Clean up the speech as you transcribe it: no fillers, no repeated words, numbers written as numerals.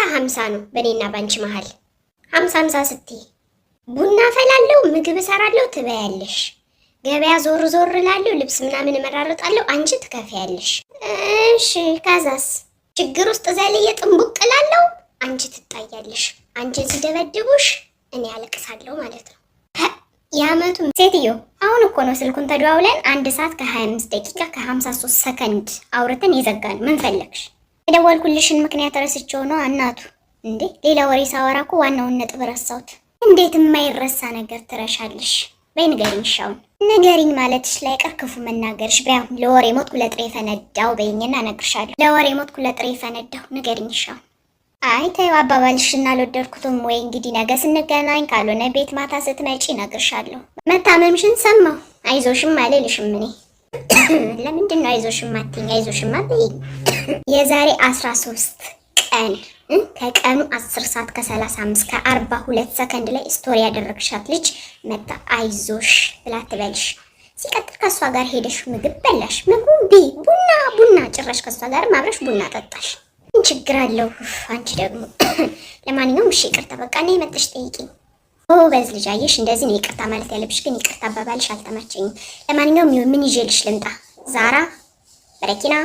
50 ነው በኔና ባንቺ መሃል 50 ስትይ ቡና ፈላለው ምግብ እሰራለሁ ትበያለሽ። ገበያ ዞር ዞር እላለሁ ልብስ ምናምን እመራርጣለሁ አንቺ ትከፍያለሽ። እሺ ከዛስ ችግር ውስጥ ዘልዬ ጥንቡቅ እላለሁ አንቺ ትጣያለሽ። አንቺን ሲደበድቡሽ እኔ አለቅሳለሁ ማለት ነው። የአመቱ ሴትዮ አሁን እኮ ነው ስልኩን ተደዋውለን 1 ሰዓት ከ25 ደቂቃ ከ53 ሰከንድ አውርተን የዘጋን። ምን ፈለግሽ? የደወልኩልሽን ምክንያት ረስቼው ነው እናቱ። እንዴ ሌላ ወሬ ሳወራ እኮ ዋናውን ነጥብ ረሳሁት። እንዴት የማይረሳ ነገር ትረሻለሽ? በይ ንገሪኝ። ሻውን ንገሪኝ ማለትሽ ላይ ቀር ክፉ መናገርሽ። በያው ለወሬ ሞትኩ ለጥሬ ፈነዳው በይኝና እነግርሻለሁ። ለወሬ ሞትኩ ለጥሬ ፈነዳው ንገሪኝ ሻውን። አይ ተይው አባባልሽና አልወደድኩትም። ወይ እንግዲህ ነገ ስንገናኝ ካልሆነ ቤት ማታ ስትመጪ እነግርሻለሁ። መታመምሽን ሰማሁ። አይዞሽም አልልሽም እኔ። ለምንድን ነው አይዞሽም አትይኝ? አይዞሽም አትይኝ። የዛሬ 13 ቀን ከቀኑ 10 ሰዓት ከ35 ከ42 ሰከንድ ላይ ስቶሪ ያደረግሻት ልጅ መጣ አይዞሽ ብላ ትበልሽ። ሲቀጥል ከሷ ጋር ሄደሽ ምግብ በላሽ። ምግቡን ቡና ጭራሽ ከሷ ጋር ማብረሽ ቡና ጠጣሽ። ምን ችግር አለው? አንቺ ደግሞ ለማንኛውም እሺ ይቅርታ በቃ እኔ መጥሽ ጠይቂኝ። በዝ ልጅ አየሽ እንደዚህ ነው ይቅርታ ማለት ያለብሽ፣ ግን ይቅርታ አባባልሽ አልተመቸኝም። ለማንኛውም ምን ይዤልሽ ልምጣ? ዛራ በረኪና